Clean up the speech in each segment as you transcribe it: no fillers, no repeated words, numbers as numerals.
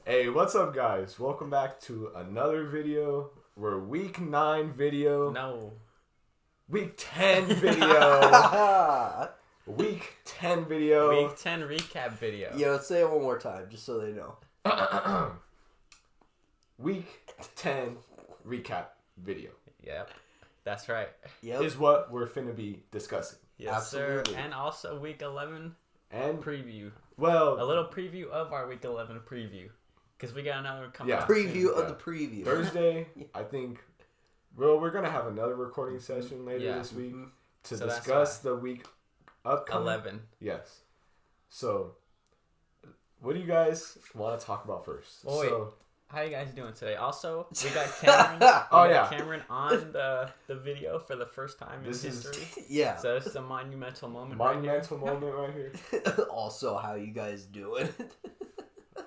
Hey, what's up, guys? Welcome back to another video. We're week 9 video. No. Week 10 video. Week 10 video. Week 10 recap video. Yo, say it one more time, just so they know. Week 10 recap video. Yep. That's right. Yep. Is what we're finna be discussing. Yes, Absolutely. sir. And also week 11 And, preview. well, A little preview of our week 11 preview. Because we got another coming out Preview soon. of the preview. Thursday, I think, well, we're gonna have another recording session later Yeah. this week to So that's discuss the week upcoming. 11. Yes. So, what do you guys want to talk about first? Well, wait. So, How you guys doing today? Also, we got Cameron. Cameron on the video for the first time in This is- history. Yeah. So this is a monumental moment. monumental moment right here. Also, how you guys doing?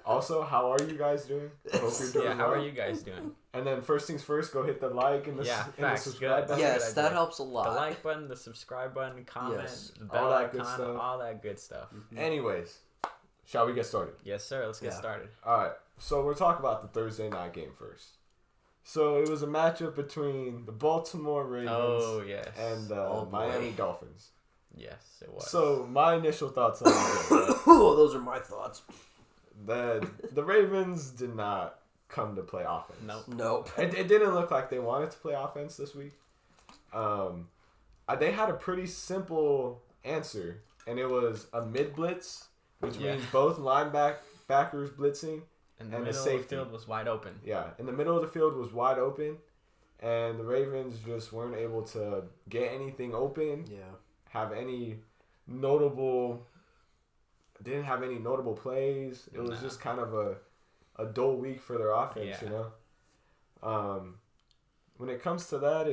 Also, how are you guys doing? I hope you're doing Yeah, how are well. you guys doing? And then first things first, go hit the like and the, Yeah, and the facts. subscribe Good. button. Yeah. Yes, that helps a lot. The like button, the subscribe button, comment, Yes. the bell All that good icon, stuff. all that good stuff. Anyways, shall we get started? Yes, sir. Let's get Yeah. started. Alright, so we're talking about the Thursday night game first. So it was a matchup between the Baltimore Ravens Oh, yes. and the Oh, boy. Miami Dolphins. Yes, it was. So my initial thoughts on the game, right? Oh, those are my thoughts. The Ravens did not come to play offense. Nope. Nope. It didn't look like they wanted to play offense this week. They had a pretty simple answer, and it was a mid blitz, which means both linebackers blitzing. and the and the middle of the safety. field was wide open. Yeah, in the middle of the field was wide open, and the Ravens just weren't able to get anything open. Yeah. Have any notable? Didn't have any notable plays. It was Nah. just kind of a dull week for their offense, Yeah. you know. When it comes to that,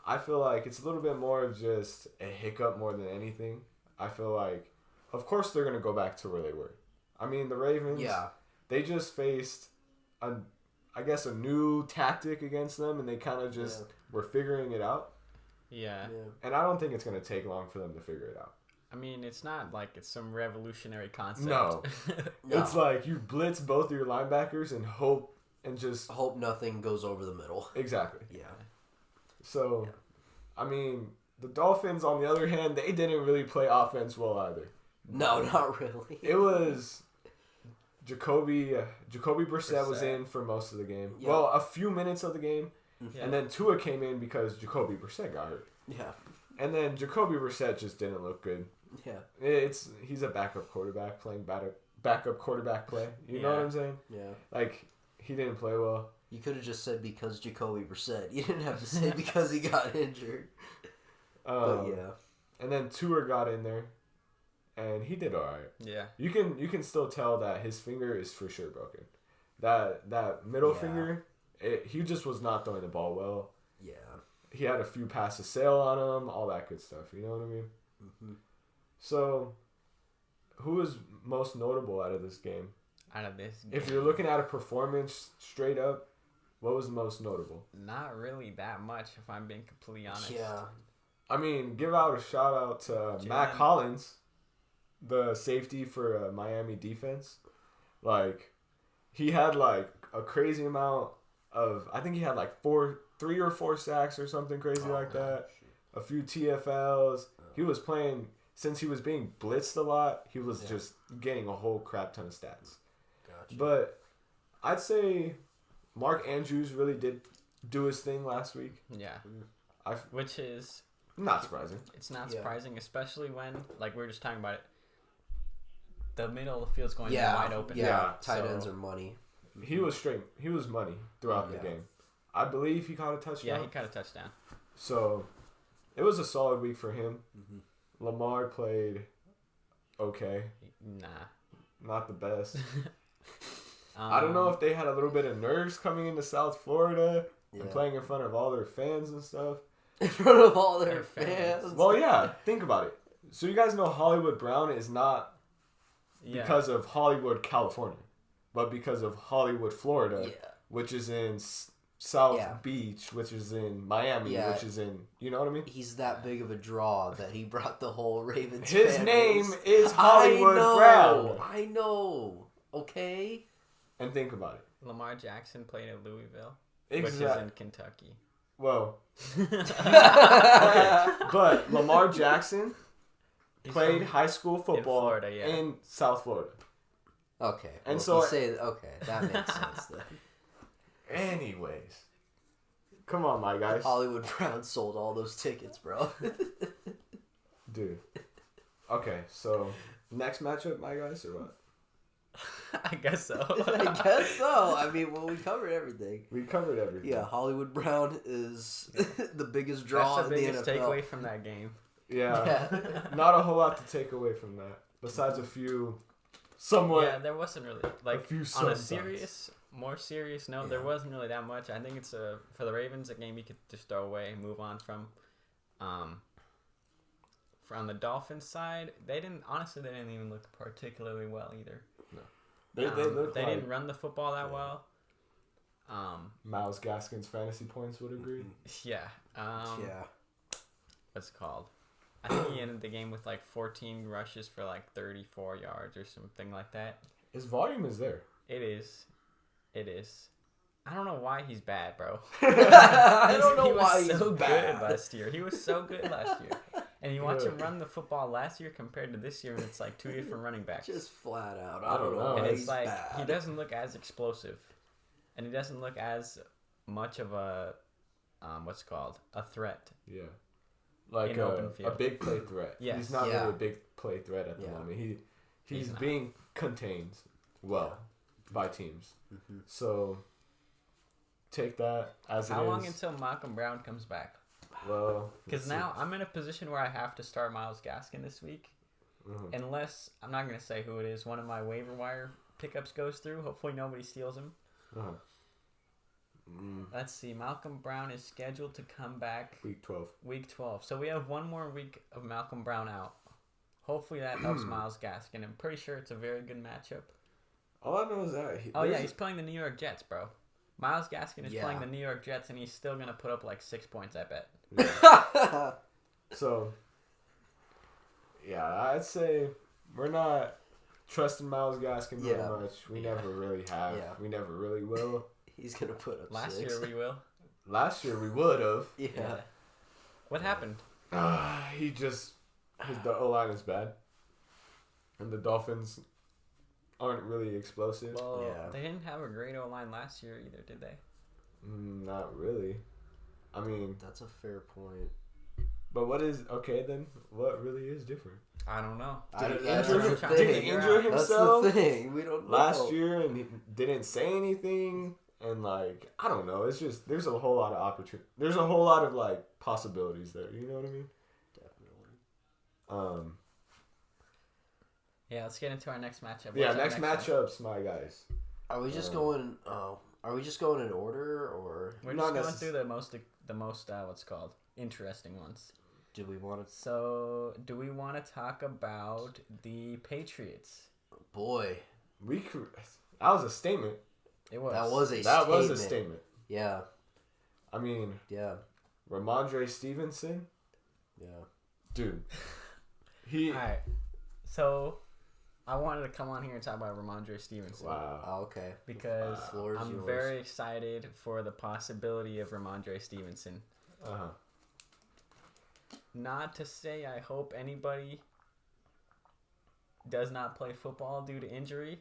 I feel like it's a little bit more of just a hiccup more than anything. I feel like, of course, they're gonna go back to where they were. I mean, the Ravens. Yeah. They just faced a new tactic against them, and they kind of just were figuring it out. Yeah. And I don't think it's gonna take long for them to figure it out. I mean, it's not like it's some revolutionary concept. No. No. It's like you blitz both of your linebackers and hope and just Hope nothing goes over the middle. exactly. Yeah. So, I mean, the Dolphins, on the other hand, they didn't really play offense well either. No, not really. It was Jacoby Brissett was in for most of the game. Yeah. Well, a few minutes of the game, Yeah. and then Tua came in because Jacoby Brissett got hurt. Yeah. And then Jacoby Brissett just didn't look good. Yeah. He's a backup quarterback playing backup quarterback play. You know what I'm saying? Yeah. Like, he didn't play well. You could have just said because Jacoby Brissett. You didn't have to say because he got injured. But yeah. And then Tua got in there, and he did all right. Yeah. You can still tell that his finger is for sure broken. That middle finger, he just was not throwing the ball well. Yeah. He had a few passes sail on him, all that good stuff. You know what I mean? Mm-hmm. So, who was most notable out of this game? Out of this game. If you're looking at a performance straight up, what was most notable? Not really that much, if I'm being completely honest. Yeah. I mean, give out a shout out to Matt Collins, the safety for Miami defense. Like, he had like a crazy amount of, I think he had like 3 or 4 sacks or something crazy like that. A few TFLs. He was playing, since he was being blitzed a lot, he was just getting a whole crap ton of stats. Gotcha. But I'd say Mark Andrews really did do his thing last week. Yeah. I Which is, not surprising. it's not Yeah. surprising, especially when, like we were just talking about it, the middle of the field's going Yeah. wide open. Yeah. Tight so- ends are money. He was straight. He was money throughout the Yeah. game. I believe he caught a touchdown. Yeah, he caught a touchdown. So it was a solid week for him. Mm-hmm. Lamar played okay, Nah. not the best. I don't know if they had a little bit of nerves coming into South Florida and playing in front of all their fans and stuff. In front of all their Their fans. fans. Well, yeah, think about it. So you guys know Hollywood Brown is not because of Hollywood, California, but because of Hollywood, Florida, which is in South Beach, which is in Miami, which is in, you know what I mean? He's that big of a draw that he brought the whole Ravens His fan name base. is Hollywood Brown. I know. Okay? And think about it. Lamar Jackson played at Louisville, Exactly. which is in Kentucky. Well, okay, but Lamar Jackson played high school football in South Florida. Okay. And well, that makes sense then. Anyways, come on, my guys. Hollywood Brown sold all those tickets, bro. Dude. Okay, so next matchup, my guys, or what? I guess so. I guess so. I mean, well, we covered everything. We covered everything. Yeah, Hollywood Brown is the biggest draw That's the in biggest the NFL. takeaway from that game. Yeah. Not a whole lot to take away from that, besides a few somewhat. Yeah, there wasn't really like few on a sometimes. more serious note. There wasn't really that much. I think it's for the Ravens a game you could just throw away, and move on from. On the Dolphins side, they didn't even look particularly well either. No. They didn't run the football that well. Myles Gaskin's fantasy points would agree. Yeah. Yeah. What's it called? I think he ended the game with like 14 rushes for like 34 yards or something like that. His volume is there. It is. I don't know why he's bad, bro. I don't know why he's so bad. good last year. He was so good last year. And you watch him run the football last year compared to this year, and it's like two different running backs. Just flat out. I don't know. And it's he's like bad. he doesn't look as explosive, and he doesn't look as much of a a threat. Yeah, like a big play threat. Yes. He's not really a big play threat at the moment. He's being contained well by teams. Mm-hmm. So take that as it is. How long until Malcolm Brown comes back? Well, because now I'm in a position where I have to start Myles Gaskin this week, unless I'm not going to say who it is. One of my waiver wire pickups goes through. Hopefully nobody steals him. Let's see. Malcolm Brown is scheduled to come back week 12. Week 12. So we have one more week of Malcolm Brown out. Hopefully that helps Myles Gaskin. I'm pretty sure it's a very good matchup. All I know is that he's playing the New York Jets, bro. Myles Gaskin is playing the New York Jets, and he's still going to put up like 6 points, I bet. Yeah. So, yeah, I'd say we're not trusting Myles Gaskin very much. We never really have. Yeah. We never really will. He's going to put up Last 6. year we will. Last year we would have. Yeah. What happened? The O-line is bad. And the Dolphins aren't really explosive. Well, they didn't have a great O-line last year either, did they? Not really. I mean... That's a fair point. But what really is different? I don't know. Did he injure himself? That's the thing. We don't know. Last year and he didn't say anything. And, like, I don't know. It's just, there's a whole lot of opportunity. There's a whole lot of, like, possibilities there. You know what I mean? Definitely. Yeah, let's get into our next matchup. Next matchups, my guys. Are we just going? Are we just going in order, or we're just going through the most what's called interesting ones? Do we want to? So, do we want to talk about the Patriots? Boy, that was a statement. It was. That was a statement. Yeah. I mean. Yeah. Ramanuja Stevenson. Yeah. Dude. All right. So, I wanted to come on here and talk about Ramanuja Stevenson. Wow. Oh, okay. Because I'm very excited for the possibility of Ramanuja Stevenson. Not to say I hope anybody does not play football due to injury,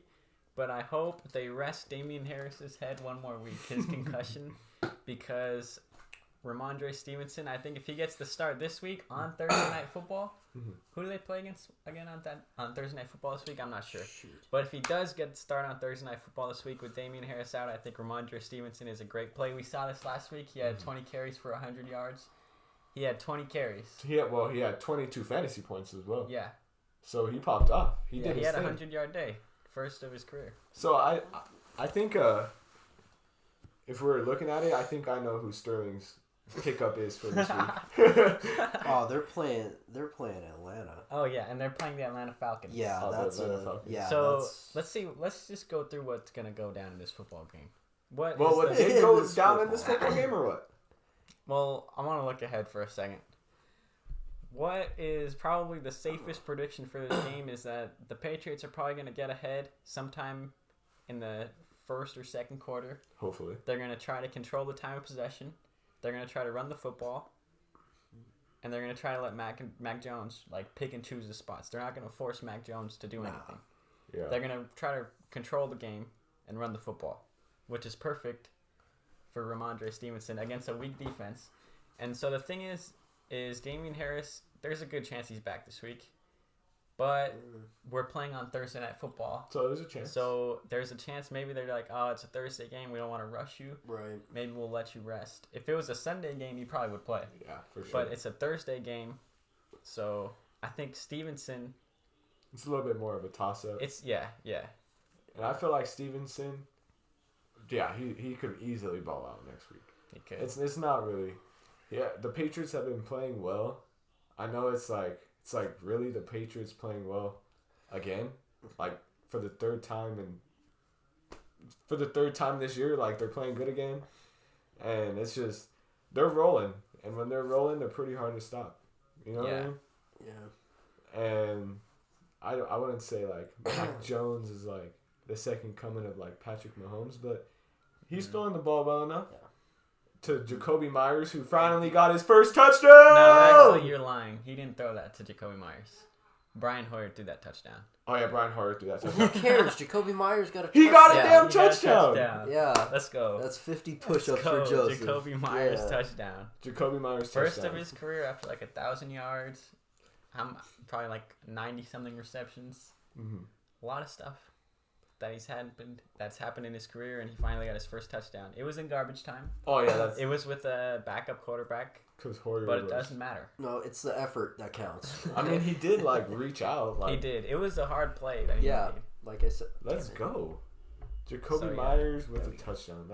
but I hope they rest Damian Harris's head one more week, his concussion, because Ramanuja Stevenson, I think if he gets the start this week on Thursday Night Football, who do they play against again on Thursday Night Football this week? I'm not sure. But if he does get the start on Thursday Night Football this week with Damian Harris out, I think Ramanuja Stevenson is a great play. We saw this last week. He had 20 carries for 100 yards. He had 20 carries. He had 22 fantasy points as well. Yeah. So he popped off. He had a 100-yard day, first of his career. So I think if we're looking at it, I think I know who Sterling's pickup is for this week. Oh, they're playing Atlanta. Oh yeah, and they're playing the Atlanta Falcons. Yeah, Let's just go through what's gonna go down in this football game. What did go down in this football game or what? Well, I want to look ahead for a second. What is probably the safest prediction for this game is that the Patriots are probably going to get ahead sometime in the first or second quarter. Hopefully. They're going to try to control the time of possession. They're going to try to run the football. And they're going to try to let Mac Jones, like, pick and choose the spots. They're not going to force Mac Jones to do anything. Yeah. They're going to try to control the game and run the football, which is perfect for Ramanuja Stevenson against a weak defense. And so the thing is Damian Harris, there's a good chance he's back this week. But we're playing on Thursday Night Football. So there's a chance. So there's a chance maybe they're like, oh, it's a Thursday game. We don't want to rush you. Right. Maybe we'll let you rest. If it was a Sunday game, you probably would play. Yeah, for sure. But it's a Thursday game. So I think Stevenson. It's a little bit more of a toss-up. Yeah. And I feel like Stevenson, yeah, he could easily ball out next week. He could. It's not really. Yeah, the Patriots have been playing well. I know it's like really the Patriots playing well again, like for the third time this year, like they're playing good again, and it's just they're rolling, and when they're rolling, they're pretty hard to stop. You know what I mean? Yeah. And I wouldn't say like Mac Jones is like the second coming of like Patrick Mahomes, but he's throwing the ball well enough. Yeah. To Jacoby Myers, who finally got his first touchdown. No, actually, you're lying. He didn't throw that to Jacoby Myers. Brian Hoyer threw that touchdown. Oh yeah, Brian Hoyer threw that touchdown. Who cares? Jacoby Myers got a touchdown. He got a damn He got a touchdown. Yeah. Let's go. That's 50 push-ups for Joseph. Jacoby Myers touchdown. Jacoby Myers First touchdown. of his career after like 1,000 yards. Probably like 90-something receptions. Mm-hmm. A lot of stuff that's happened in his career, and he finally got his first touchdown. It was in garbage time. Oh yeah, It was with a backup quarterback, because Hoyer. but it doesn't matter. No, it's the effort that counts. I mean, he did like reach out. Like, He did. It was a hard play that he made. Like I said. Let's go, Jacoby So, yeah, Myers with there a we go. touchdown.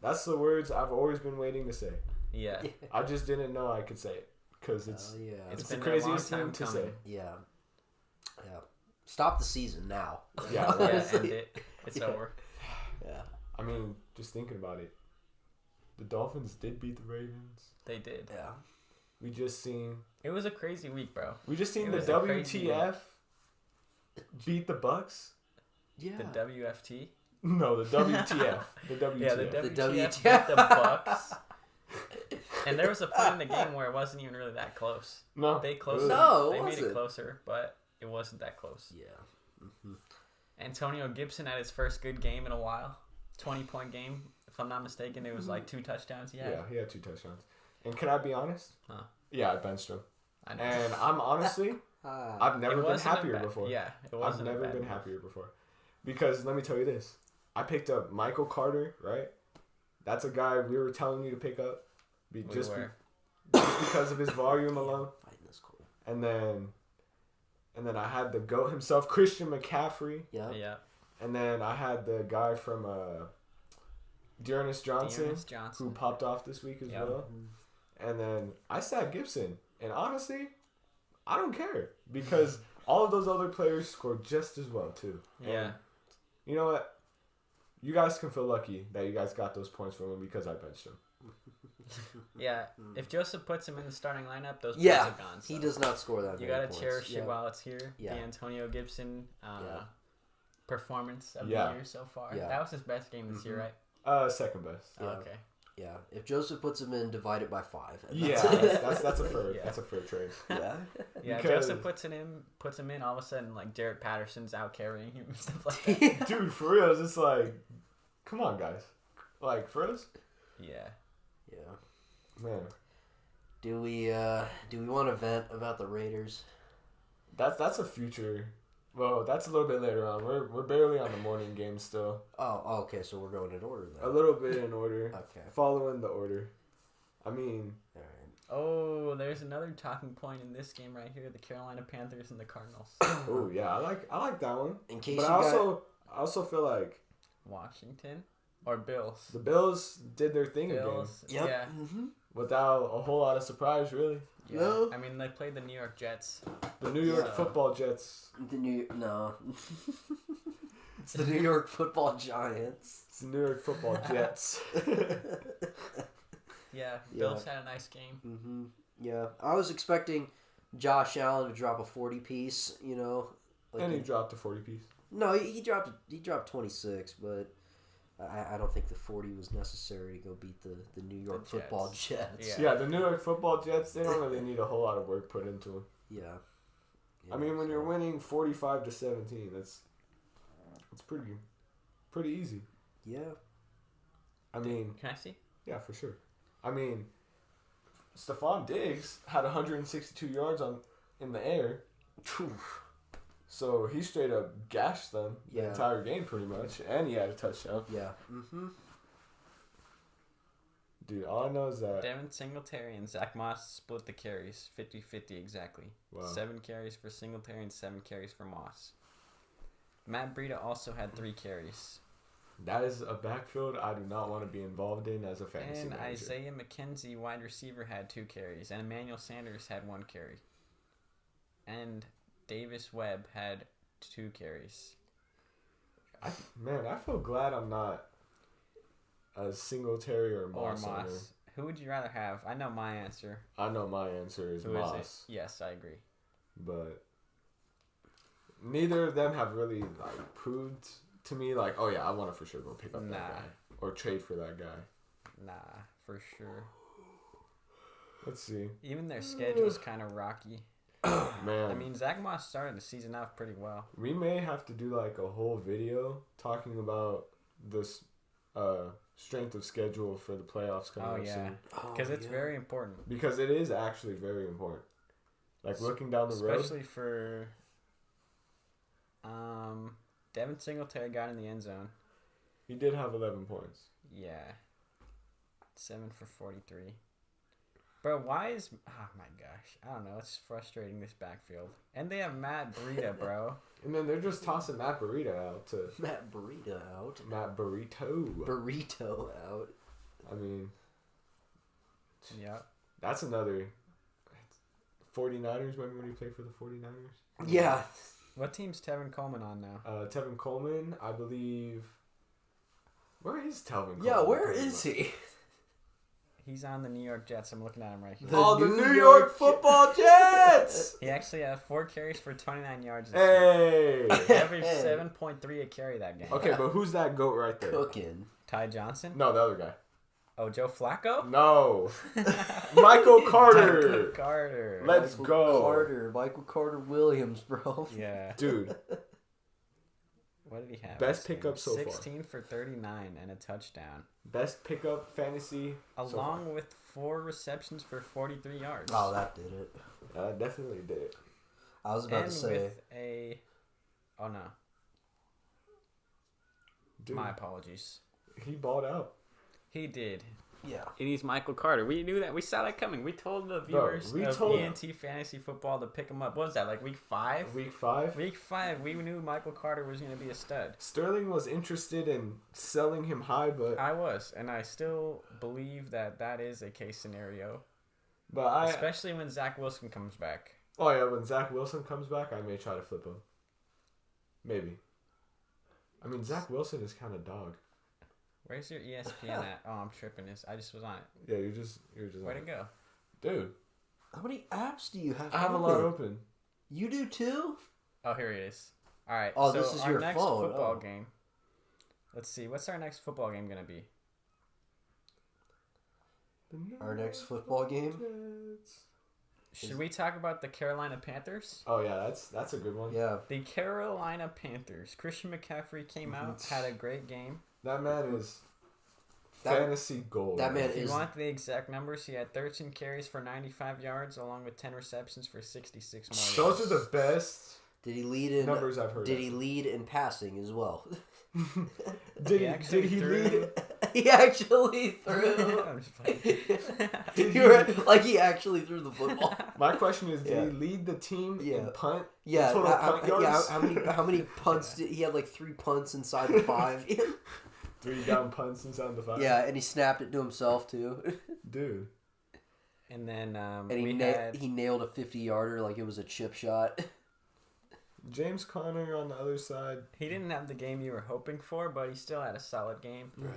That's the words I've always been waiting to say. Yeah. I just didn't know I could say it because it's Yeah. It's the been a long craziest thing time to coming. say. Yeah. Stop the season now. Yeah, Yeah, honestly. end it. It's Yeah. over. Yeah. I mean, just thinking about it, the Dolphins did beat the Ravens. They did. Yeah. We just seen It was a crazy week, bro. the was a crazy WTF beat the Bucks. Yeah. The WFT. No, the WTF. The WTF. Yeah, the The WTF WTF. beat the Bucks. And there was a point in the game where it wasn't even really that close. No. They close. No, it They made it wasn't. closer, but it wasn't that close. Yeah. Mm-hmm. Antonio Gibson had his first good game in a while. 20-point game. If I'm not mistaken, it was like 2 touchdowns he had. Yeah, he had 2 touchdowns. And can I be honest? Huh. Yeah, I benched him. I know. And I'm honestly, I've never It been wasn't a happier bad- before. Yeah, it I've wasn't a never bad been move. happier before. Because let me tell you this. I picked up Michael Carter, right? That's a guy we were telling you to pick up. Just because of his volume alone. Fighting this cold. And then I had the GOAT himself, Christian McCaffrey. Yeah. Yeah. And then I had the guy from Dearness Johnson, Dearness Johnson. who popped off this week as Yeah. well. And then I sat Gibson. And honestly, I don't care. Because all of those other players scored just as well, too. Yeah. And you know what? You guys can feel lucky that you guys got those points from him because I benched him. Yeah. If Joseph puts him in the starting lineup, those Yeah, points are gone. So he does not score that you many gotta points. cherish Yeah. it while it's here. Yeah. The Antonio Gibson Yeah. performance of Yeah. the year so far. Yeah. That was his best game this year, right? Second best. Oh, Yeah. okay. Yeah. If Joseph puts him in, divide it by 5. and Yeah, that's that's a fair Yeah. that's a fair trade. yeah. Yeah, Because- Joseph puts him in. All of a sudden, like Jared Patterson's out carrying him and stuff like that. Dude, for real, it's just like, come on, guys. Like, for us? Yeah. Yeah. Man, Do we want to vent about the Raiders? that's a future. Well, that's a little bit later on. We're barely on the morning game still. Oh, okay. So we're going in order A then. little bit in order. Okay. Following the order. I mean, All right. Oh, there's another talking point in this game right here: the Carolina Panthers and the Cardinals. oh yeah, I like that one. In case But you I also feel like Washington or Bills? the Bills did their thing Bills. Yep. Yeah. Mm-hmm. without a whole lot of surprise, really. Yeah. Yeah. I mean, they played the New York Jets. The New York Yeah. Football Jets. No. It's the New York Football Giants. It's the New York Football Jets. Yeah. Yeah. Bills had a nice game. Mm-hmm. Yeah, I was expecting Josh Allen to drop a 40-piece. You know, like And he dropped a 40 piece. No, he dropped 26, but I don't think the 40 was necessary to go beat the New York Football Jets. Yeah, the New York Football Jets, they don't really need a whole lot of work put into them. Yeah. I mean, when you're winning 45-17, it's pretty easy. Yeah. I mean, can I see? Yeah, for sure. I mean, Stephon Diggs had 162 yards in the air. So he straight up gashed them the entire game pretty much, and he had a touchdown. Yeah. Mm-hmm. Dude, all I know is that Devin Singletary and Zach Moss split the carries 50-50 exactly. Wow. 7 carries for Singletary and 7 carries for Moss. Matt Breida also had 3 carries. that is a backfield I do not want to be involved in as a fantasy And manager. Isaiah McKenzie, wide receiver, had 2 carries. And Emmanuel Sanders had 1 carry. And Davis Webb had 2 carries. I feel glad I'm not a Singletary or Moss. Who would you rather have? I know my answer. I know my answer is Who Moss. is it? Yes, I agree. But neither of them have really like proved to me like, oh yeah, I want to for sure go pick up that guy or trade for that guy. Nah, for sure. Let's see. Even their schedule's kind of rocky. Man, I mean, Zach Moss started the season off pretty well. we may have to do like a whole video talking about this strength of schedule for the playoffs coming up soon. Because it's very important. Because it is actually very important. Like looking down the road. Especially for Devin Singletary got in the end zone. He did have 11 points. Yeah. 7 for 43. Bro, why is... Oh, my gosh. I don't know. It's frustrating, this backfield. And they have Matt Breida, bro. And then they're just tossing Matt Burrito out to... Matt Burrito out. Matt Burrito. Burrito out. I mean... Yep. That's another... 49ers, remember when he played for the 49ers? Yeah. What team's Tevin Coleman on now? Tevin Coleman, I believe... Where is Tevin Coleman? Yeah, where is he? He's on the New York Jets. I'm looking at him right here. The New York Football Jets! He actually had 4 carries for 29 yards. Hey! He averaged 7.3 a carry that game. Okay, but who's that GOAT right there? Cooking. Ty Johnson? No, the other guy. Oh, Joe Flacco? No. Michael Carter. Michael Carter. Let's go. Michael Carter Williams, bro. Yeah. Dude. What did he have? Best pickup so far. 16 for 39 and a touchdown. Best pickup fantasy Along with 4 receptions for 43 yards. Oh, that did it. Definitely did it. I was about to say. With a... Oh, no. Dude, My apologies. he balled out. He did. Yeah. And he's Michael Carter. We knew that. We saw that coming. We told the viewers of ENT Fantasy Football to pick him up. What was that, like week 5? Week 5? Week 5. We knew Michael Carter was going to be a stud. Sterling was interested in selling him high, but... I was, and I still believe that is a case scenario. But especially when Zach Wilson comes back. Oh, yeah, when Zach Wilson comes back, I may try to flip him. Maybe. I mean, Zach Wilson is kind of dog. Where's your ESPN at? Oh, I'm tripping this. I just was on it. Yeah, you're just Where'd it go? Dude. How many apps do you have? I have a lot open. You do too? Oh, here it is. All right. Oh, so this is our your next phone. football game. Let's see. What's our next football game going to be? Our next football game? Should we talk about the Carolina Panthers? Oh, yeah, that's a good one. Yeah. The Carolina Panthers. Christian McCaffrey came out, had a great game. That man is fantasy gold. That man If you is... want the exact numbers, he had 13 carries for 95 yards, along with 10 receptions for 66 more yards. Those are the best Did he lead in numbers I've heard. Did he lead in passing as well? Did he lead? He actually threw. I'm just playing. You were, like he actually threw the football. My question is, did he lead the team in punt? Yeah, total punt yards? how many punts did he had? Like 3 punts inside the 5. 3 down punts inside the 5. Yeah, and he snapped it to himself too. Dude. And then he nailed a 50-yarder like it was a chip shot. James Conner on the other side. He didn't have the game you were hoping for, but he still had a solid game. Right.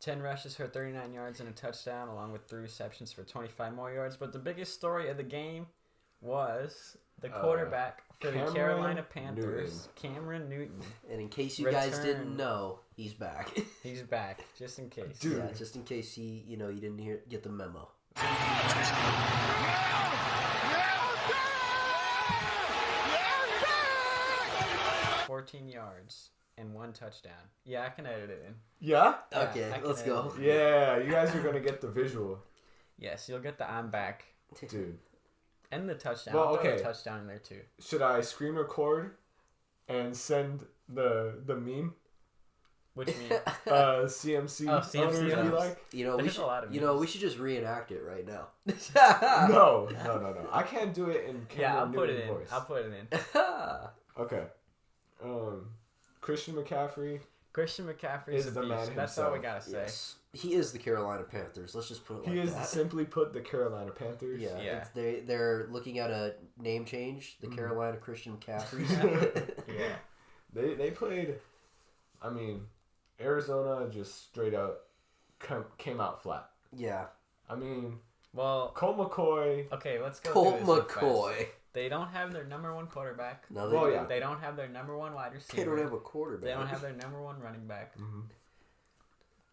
10 rushes for 39 yards and a touchdown, along with 3 receptions for 25 more yards. But the biggest story of the game was the quarterback for the Cameron Carolina Panthers, Cameron Newton. And in case you guys didn't know, he's back. He's back, just in case. Dude. Yeah, just in case you didn't get the memo. 14 yards and 1 touchdown. Yeah, I can edit it in. Yeah? Okay, let's go. Yeah, you guys are going to get the visual. Yes, you'll get the I'm back. Dude. And the touchdown. Well, I'll throw okay. the touchdown in there too. Should I screen record and send the meme? Which means CMC CMC owners be like? There's a lot of we should just reenact it right now. No. I can't do it in Yeah, I'll Cameron put it Newton in. voice. I'll put it in. Okay. Christian McCaffrey Christian McCaffrey is is a the beast. man That's himself. all we gotta say. Yes. He is the Carolina Panthers. Let's just put it like He is that. simply put the Carolina Panthers. Yeah. They're looking at a name change. The Carolina Christian McCaffrey. Yeah. They played. I mean, Arizona just straight up came out flat. Yeah. I mean, Well, Colt McCoy. okay, let's go. Colt through this real McCoy. fast. They don't have their number 1 quarterback. No, Well, yeah. They don't have their number 1 wide receiver. They don't have a quarterback. They don't have their number 1 running back. Mm-hmm.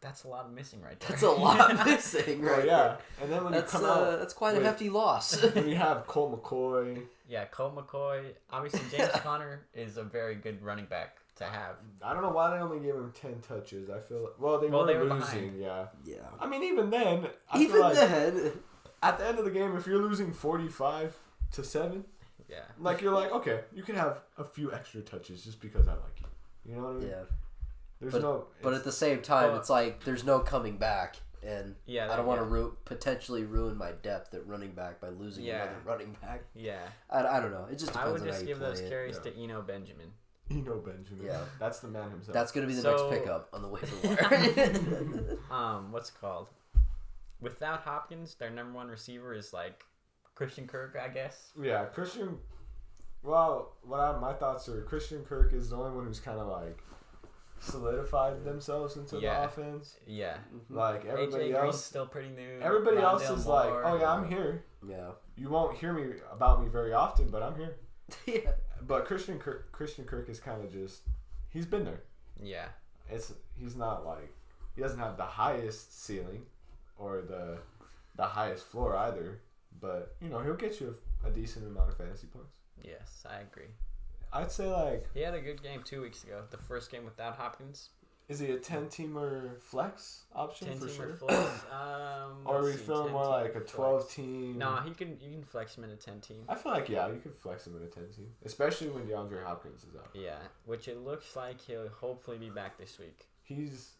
That's a lot missing right there. That's a lot missing, right? Well, yeah, and then when That's you come out, that's quite a hefty loss. when you have Colt McCoy. Yeah, Colt McCoy. Obviously, James Conner is a very good running back to have. I don't know why they only gave him 10 touches. I feel they Well, were they were losing. behind. Yeah. Yeah. I mean, even then, I Even feel like then, at the end of the game, if you're losing 45-7, Yeah. like you're like, okay, you can have a few extra touches just because I like you. You know what I mean? yeah. There's But at the same time, Well, it's like there's no coming back, and Yeah, I don't want to potentially ruin my depth at running back by losing another running back. Yeah. I don't know. It just depends I would on how just you give play those it. carries to Eno Benjamin. Benjamin. Yeah. That's the man himself. That's gonna be the So- next pickup on the waiver wire. What's it called? Without Hopkins, their number 1 receiver is like Christian Kirk, I guess. Yeah, Christian. Well, my thoughts are Christian Kirk is the only one who's kind of like solidified themselves into the offense. Yeah. Like everybody AJ else, Green's still pretty new. everybody else Rondale is Moore. like, oh yeah, I'm here. Yeah. You won't hear me about me very often, but I'm here. Yeah. But Christian Kirk is kind of just he's been there. Yeah. He's not like he doesn't have the highest ceiling or the highest floor either, but he'll get you a decent amount of fantasy points. Yes, I agree. I'd say like He had a good game 2 weeks ago. The first game without Hopkins. is he a 10-teamer flex option 10 for team sure? or flex. Or are we feeling more like a 12-team? No, you can flex him in a 10 team. I feel like you could flex him in a 10-team, especially when DeAndre Hopkins is out. Yeah, which it looks like he'll hopefully be back this week. He's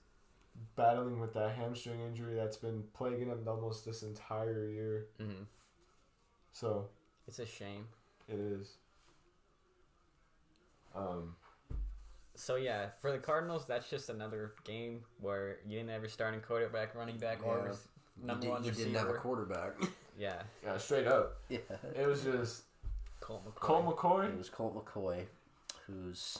battling with that hamstring injury that's been plaguing him almost this entire year. Mm-hmm. So It's a shame. it is. So yeah, for the Cardinals, that's just another game where you didn't have your starting quarterback, running back, or number 1 receiver. You didn't have a quarterback. Yeah. Yeah, straight up. Yeah. It was just Colt McCoy. Colt McCoy. It was Colt McCoy, who's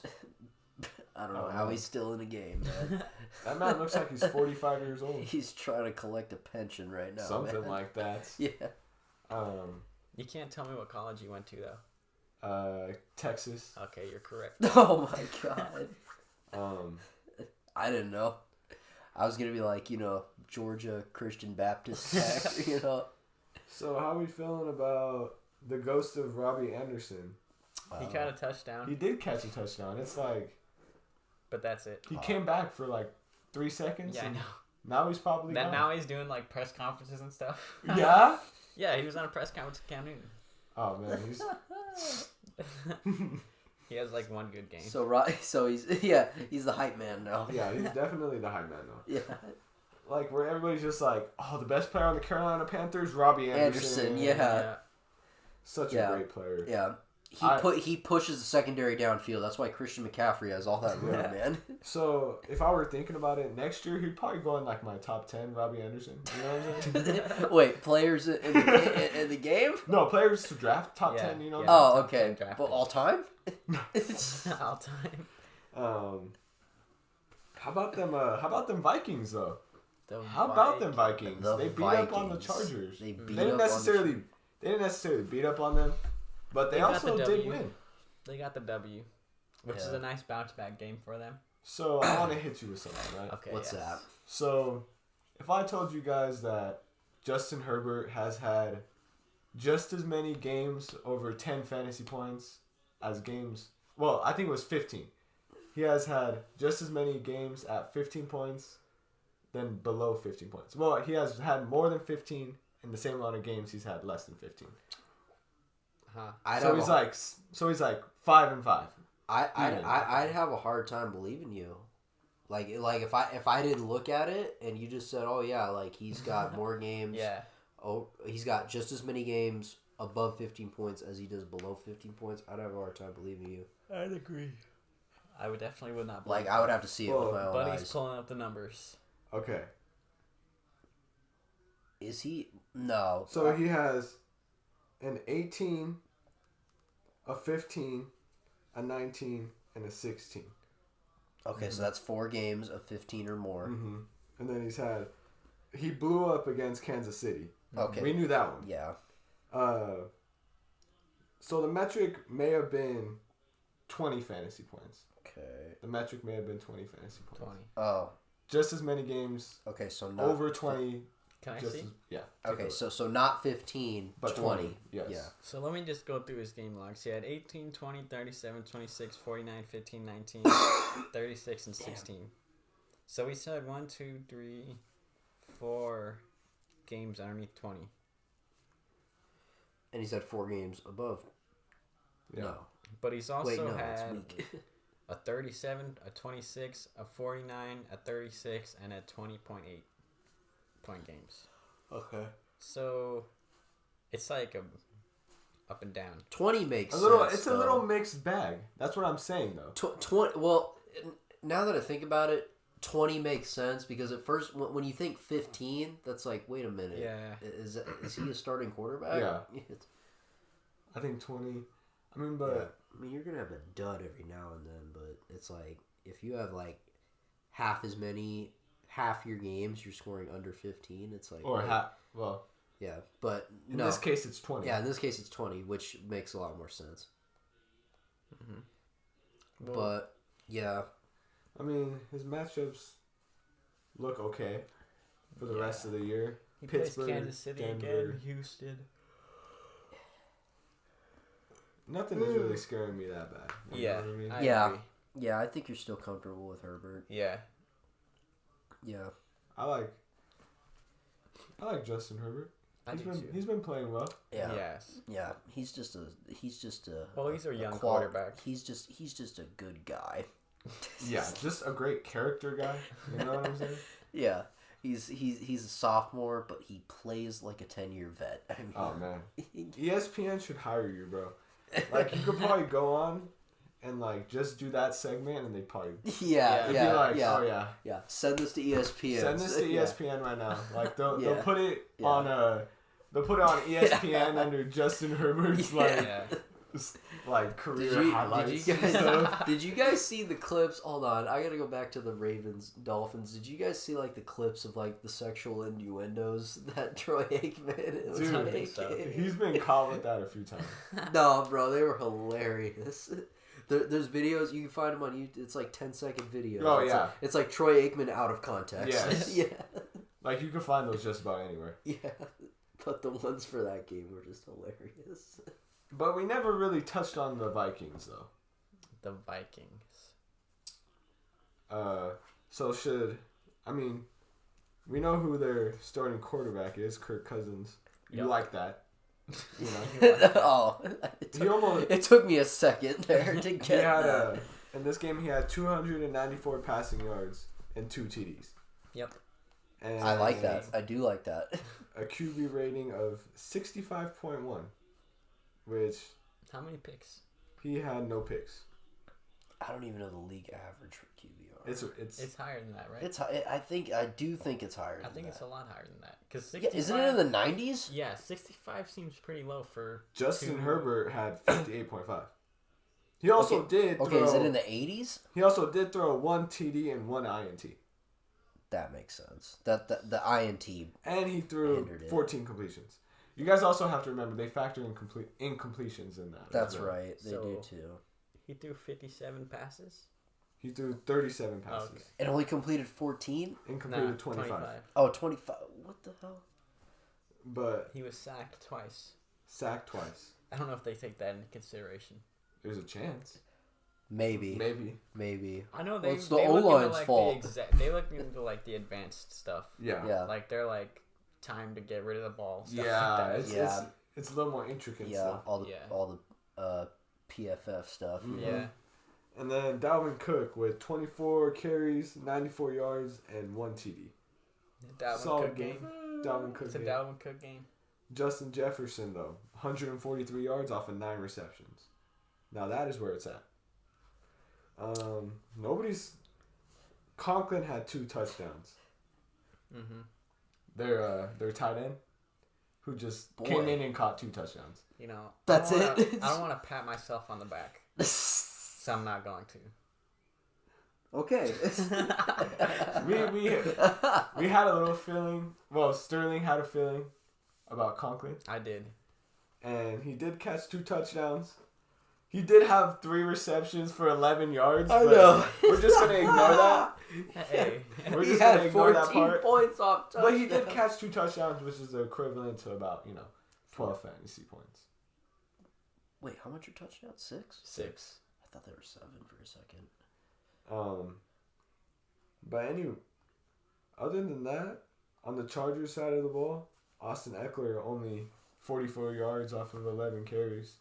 I don't know how he's still in the game, man. That man looks like he's 45 years old. He's trying to collect a pension right now. Something man. like that. Yeah. You can't tell me what college you went to though. Texas. Okay, you're correct. Oh my god. I didn't know. I was gonna be like, Georgia Christian Baptist Tech, So how are we feeling about the ghost of Robbie Anderson? He caught a touchdown, He did catch a touchdown. It's like but that's it. he came back for like 3 seconds. Yeah, I and know. Now he's probably That gone. now he's doing like press conferences and stuff. Yeah. Yeah, he was on a press conference with Cam Newton. Oh man, he's He has like 1 good game. So he's the hype man now. yeah, he's definitely the hype man though. Yeah. Like where everybody's just like, oh, the best player on the Carolina Panthers, Robbie Anderson. Yeah. Such a great player. Yeah. He pushes the secondary downfield. That's why Christian McCaffrey has all that room, man. So if I were thinking about it, next year he'd probably go in like my top 10, Robbie Anderson. You know what I'm saying? Wait, players in the game? No, players to draft top Yeah, 10. You know. yeah. Oh, top okay. 10 draft But pick. all time? All time. How about them Vikings though? The How about them Vikings? The They beat up on the Vikings. Chargers. They beat They didn't up necessarily beat up on them, But they also did win. They got the W, which is a nice bounce back game for them. So I want to hit you with something, right? Okay. What's that? So if I told you guys that Justin Herbert has had just as many games over 10 fantasy points as games. Well, I think it was 15. He has had just as many games at 15 points than below 15 points. Well, he has had more than 15 in the same amount of games he's had less than 15. So he's like 5 and 5. I'd have a hard time believing you. Like if I didn't look at it and you just said, oh yeah, like he's got more games. Yeah. Oh, he's got just as many games above 15 points as he does below 15 points. I'd have a hard time believing you. I'd agree. I would definitely would not believe I would have to see it with my own eyes. Buddy's pulling up the numbers. Okay. Is he? No. So he has an 18, a 15, a 19, and a 16. Okay, so that's 4 games of 15 or more. Mm-hmm. And then he blew up against Kansas City. Okay. We knew that one. Yeah. So the metric may have been 20 fantasy points. Okay. The metric may have been 20 fantasy points. 20. Oh. Just as many games. Okay, so not over 20. Can I see? Yeah. Okay, so not 15, but 20. Yes. Yeah. So let me just go through his game logs. He had 18, 20, 37, 26, 49, 15, 19, 36, and 16. So he's had 1, 2, 3, 4 games underneath 20. And he's had 4 games above. Yeah. No. But he's also had weak. a 37, a 26, a 49, a 36, and a 20.8 point games. Okay. So it's like a up and down. 20 makes sense. It's a little mixed bag. That's what I'm saying, though. 20. Well, now that I think about it, 20 makes sense because at first, when you think 15, that's like, wait a minute. Yeah. Is he a starting quarterback? Yeah. I think 20. I mean, but yeah. I mean, you're gonna have a dud every now and then, but it's like if you have like half your games, you're scoring under 15. It's like half. Well, yeah, but in this case, it's 20. Yeah, in this case, it's 20, which makes a lot more sense. Mm-hmm. But yeah, I mean, his matchups look okay for the rest of the year. He Pittsburgh, plays Kansas City Denver. again, Houston. Nothing is really scaring me that bad. You know what I mean? I agree. Yeah, I think you're still comfortable with Herbert. Yeah. Yeah. I like Justin Herbert. He's been playing well. Yeah. Yes. Yeah. He's just a. Well, he's a young quarterback. He's just a good guy. Yeah, just a great character guy. You know what I'm saying? Yeah. He's a sophomore, but he plays like a 10-year vet. I mean, oh man, ESPN should hire you, bro. Like you could probably go on and like just do that segment, and they probably be like, oh yeah, send this to ESPN. Send this to ESPN right now. Like they'll put it on ESPN under Justin Herbert's like career highlights. Did you guys see the clips? Hold on, I gotta go back to the Ravens Dolphins. Did you guys see like the clips of like the sexual innuendos that Troy Aikman? Dude, he's been caught with that a few times. No, bro, they were hilarious. There's videos you can find them on YouTube. It's like 10-second videos. Oh it's like Troy Aikman out of context. Yes. Yeah. Like you can find those just about anywhere. Yeah, but the ones for that game were just hilarious. But we never really touched on the Vikings, though. The Vikings. We know who their starting quarterback is, Kirk Cousins. You like that. You know? It took me a second there to get that. In this game, he had 294 passing yards and 2 TDs. Yep. And I like that. I do like that. A QB rating of 65.1. Which... How many picks? He had no picks. I don't even know the league average for QBR. It's higher than that, right? I do think it's higher. I think it's a lot higher than that. Cause isn't it in the 90s? Yeah, 65 seems pretty low for. Justin Herbert had 58.5. He also did. Okay, is it in the 80s? He also did throw 1 TD and 1 INT. That makes sense. That the INT. And he threw 14 completions. You guys also have to remember they factor in incompletions in that. That's right. They do too. He threw 57 passes. He threw 37 passes. Okay. And only completed 14? And completed 25. Oh, 25. What the hell? But he was sacked twice. Sacked twice. I don't know if they take that into consideration. There's a chance. Maybe. I know it's they the O-line's like fault. They look into like the advanced stuff. Yeah. Like they're like time to get rid of the ball. Stuff Yeah, like that. it's a little more intricate stuff. All the PFF stuff. Mm-hmm. Yeah. And then Dalvin Cook with 24 carries, 94 yards, and 1 TD. Solid Cook game. Dalvin Cook It's a game. Dalvin Cook game. Justin Jefferson, though, 143 yards off of 9 receptions. Now that is where it's at. Conklin had 2 touchdowns. Mm-hmm. Their tight end, who just came in and caught 2 touchdowns. You know, That's it. I don't want to pat myself on the back, so I'm not going to. Okay. we had a little feeling. Well, Sterling had a feeling about Conklin. I did. And he did catch 2 touchdowns. He did have 3 receptions for 11 yards. I know. We're just going to ignore that. Hey. We're He just going to had ignore 14 that part. points off touchdown. But he did catch 2 touchdowns, which is the equivalent to about, 12 fantasy points. Wait, how much are touchdowns? 6? 6. I thought they were 7 for a second. But other than that, on the Chargers side of the ball, Austin Eckler only 44 yards off of 11 carries.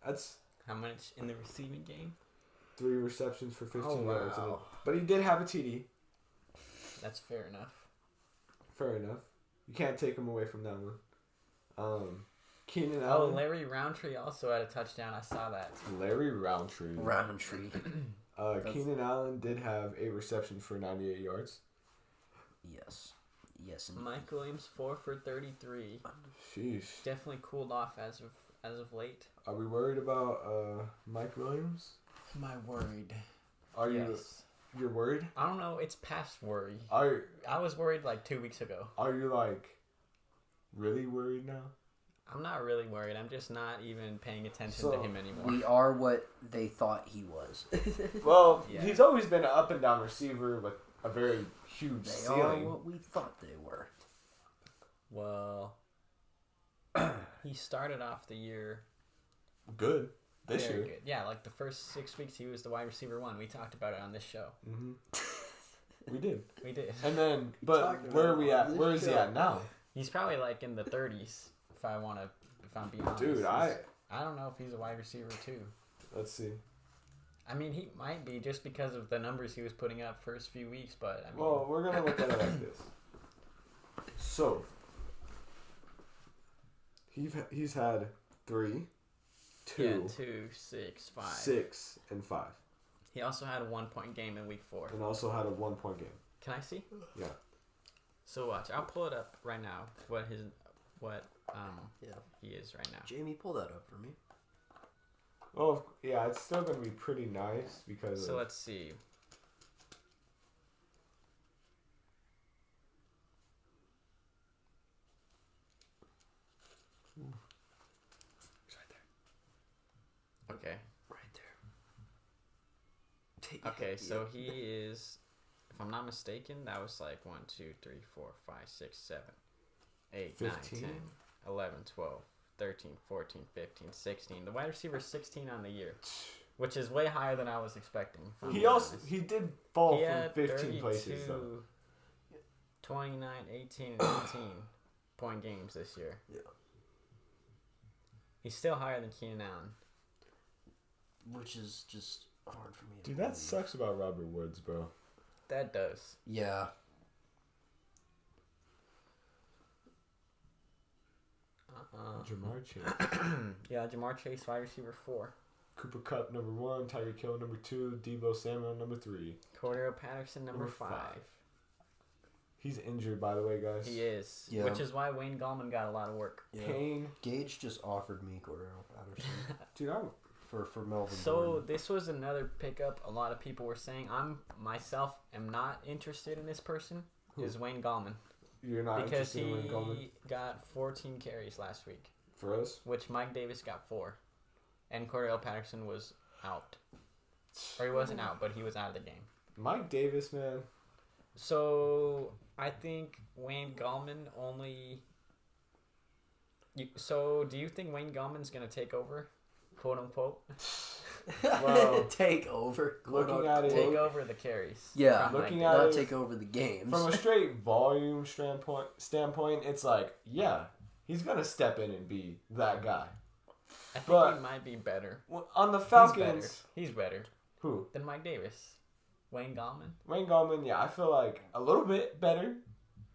That's how much in the receiving game? 3 receptions for 15 yards. Wow. But he did have a TD. That's fair enough. Fair enough. You can't take him away from that one. Keenan Allen. Larry Roundtree also had a touchdown. I saw that. Larry Roundtree. Keenan Allen did have 8 receptions for 98 yards. Yes. Mike Williams 4 for 33. Sheesh. Definitely cooled off as of late. Are we worried about Mike Williams? Am I worried? Yes. You're worried? I don't know. It's past worry. I was worried like 2 weeks ago. Are you really worried now? I'm not really worried. I'm just not even paying attention to him anymore. We are what they thought he was. Well, he's always been an up and down receiver with a very huge They ceiling. are what we thought they were. Well, he started off the year good this very year. Good. Yeah, like the first 6 weeks he was the wide receiver 1. We talked about it on this show. Mm-hmm. We did. And then, but where are we at? Where is he at now? He's probably like in the 30s. If I'm being honest. Dude, I don't know if he's a wide receiver too. Let's see. I mean, he might be just because of the numbers he was putting up first few weeks, but I mean, well, we're gonna look at it like this. So, he's had 3, 2, 6, 5. 6, and 5. He also had a 1-point game in week 4. And also had a 1-point game. Can I see? Yeah. So watch. I'll pull it up right now. He is right now. Jamie, pull that up for me. Well, yeah, it's still gonna be pretty nice because. So let's see. It's right there. Okay. Right there. Okay, so he is, if I'm not mistaken, that was like 1, 2, 3, 4, 5, 6, 7, 8, 15? 9, 10, 11, 12, 13, 14, 15, 16. The wide receiver is 16 on the year, which is way higher than I was expecting. He did fall he from had 15 places though. 29, 18, and 18 point games this year. Yeah. He's still higher than Keenan Allen. Which is just hard for me to Dude, believe. that sucks about Robert Woods, bro. That does. Yeah. Jamar Chase. Yeah, Jamar Chase, wide receiver 4. Cooper Kupp, number 1. Tyreek Hill, number 2. Debo Samuel, number 3. Cordero Patterson, number 5. He's injured, by the way, guys. He is. Yeah. Which is why Wayne Gallman got a lot of work. Yeah. Pain. Gage just offered me Cordero Patterson. Dude, for Melvin So Gordon. this was another pickup a lot of people were saying. Myself am not interested in this person. Who? Is Wayne Gallman. You're not because interested in Wayne Gallman? he got 14 carries last week, For us? which Mike Davis got 4. And Cordell Patterson was out. Or he wasn't out, but he was out of the game. Mike Davis, man. So, I think Wayne Gallman only... So, do you think Wayne Gallman's going to take over? Quote unquote. Well, take over. Looking at it, Take over the carries. Yeah, looking not at it take over the games. from a straight volume standpoint, it's like, yeah, he's gonna step in and be that guy. I think But- he might be better. Well, on the Falcons, He's better who? than Mike Davis. Wayne Gallman. Wayne Gallman, yeah, I feel like a little bit better.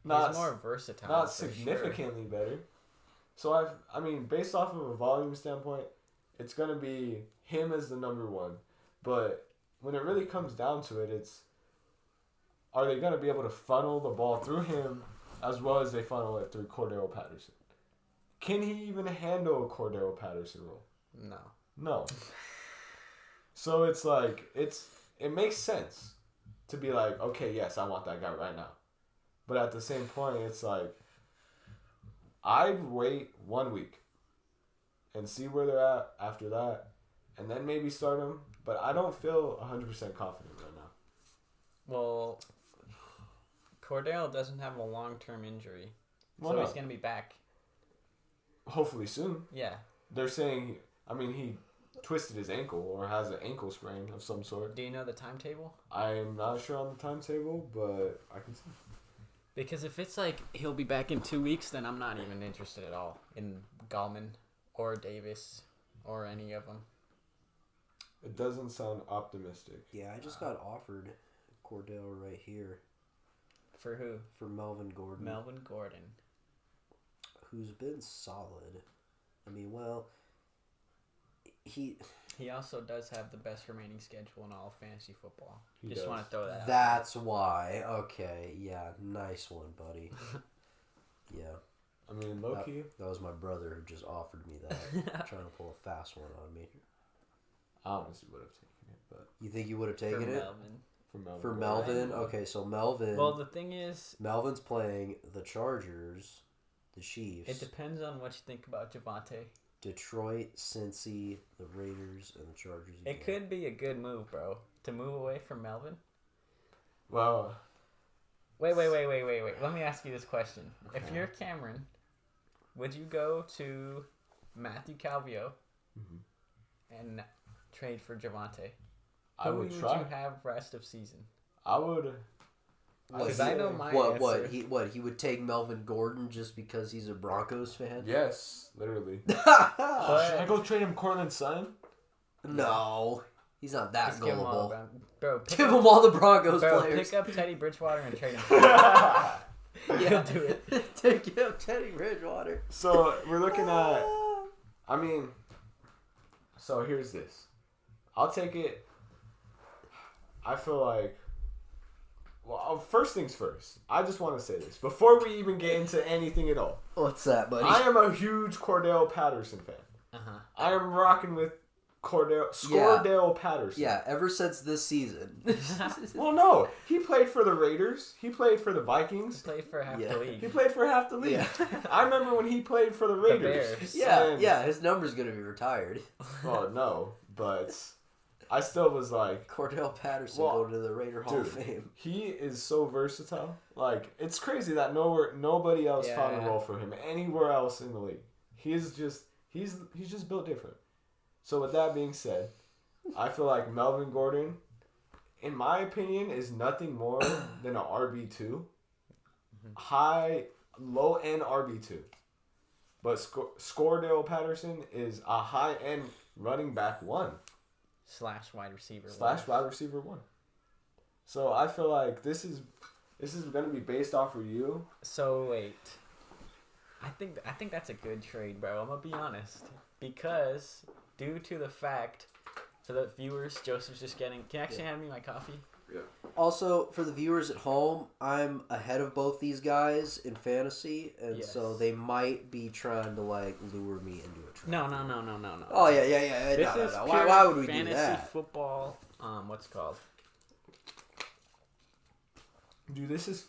Not He's more versatile. not for significantly better. So I mean, based off of a volume standpoint, it's gonna be him as the number one. But when it really comes down to it, it's are they gonna be able to funnel the ball through him as well as they funnel it through Cordell Patterson? Can he even handle a Cordell Patterson role? Sure. No. No. So it's like it makes sense to be like, okay, yes, I want that guy right now. But at the same point, it's like I'd wait 1 week and see where they're at after that, and then maybe start him. But I don't feel 100% confident right now. Well, Cordell doesn't have a long-term injury, Well, so no. he's gonna be back. Hopefully soon. Yeah. They're saying, I mean, he twisted his ankle or has an ankle sprain of some sort. Do you know the timetable? I'm not sure on the timetable, but I can see. Because if it's like he'll be back in 2 weeks, then I'm not even interested at all in Gallman or Davis or any of them. It doesn't sound optimistic. Yeah, I just got offered Cordell right here For who? for Melvin Gordon, Melvin Gordon. who's been solid. I mean, well, he. He also does have the best remaining schedule in all of fantasy football. He Just does. want to throw that out. That's why. Okay, yeah, nice one, buddy. Yeah, I mean, low key. that was my brother who just offered me that, trying to pull a fast one on me. I honestly would have taken it, but You think you would have For taken it Melvin. for Melvin. for Gordon. Melvin? Okay, so Melvin. Well, the thing is, Melvin's playing the Chargers, the Chiefs, it depends on what you think about Devonte. Detroit, Cincy, the Raiders, and the Chargers. It again. could be a good move, bro, to move away from Melvin. Well, Wait. Let me ask you this question. If Okay. you're Cameron, would you go to Matthew Calvio and trade for Javante? I would Who try. would you have rest of season? I would. Because I know my What answer. he would take Melvin Gordon just because he's a Broncos fan? Yes, literally. But- Should I go trade him Cortland's son? No, he's not that Just give him all gullible. the bro, pick Give up, him all the Broncos bro, players. pick up Teddy Bridgewater and trade him. Yeah, He'll do it. Take him, Teddy Bridgewater. So we're looking at. I mean, so here's this. I'll take it. I feel like. Well, first things first. I just want to say this before we even get into anything at all. What's that, buddy? I am a huge Cordell Patterson fan. Uh-huh. I am rocking with Scordell Patterson. Yeah, ever since this season. Well, no, he played for the Raiders. He played for the Vikings. Played for half Yeah. the He league. played for half the league. Yeah. I remember when he played for the Raiders. Bears. And- yeah, his number's gonna be retired. Well, no, but I still was like, Cordell Patterson Well, go to the Raider Hall of dude, Fame. he is so versatile. Like, it's crazy that nobody else found a Yeah. role for him anywhere else in the league. He's just built different. So with that being said, I feel like Melvin Gordon, in my opinion, is nothing more than an RB2. Low end RB2. But Scordell Patterson is a high end running back 1. / wide receiver. / wide receiver 1. So I feel like this is going to be based off of you. So wait, I think that's a good trade, bro. I'm gonna be honest, because due to the fact, for the viewers, Joseph's just getting. Can you actually hand me my coffee? Yeah. Also, for the viewers at home, I'm ahead of both these guys in fantasy, and Yes. so they might be trying to like lure me into a trap. No. Oh yeah. This No. is Why would we do fantasy that? football. What's it called? Dude, this is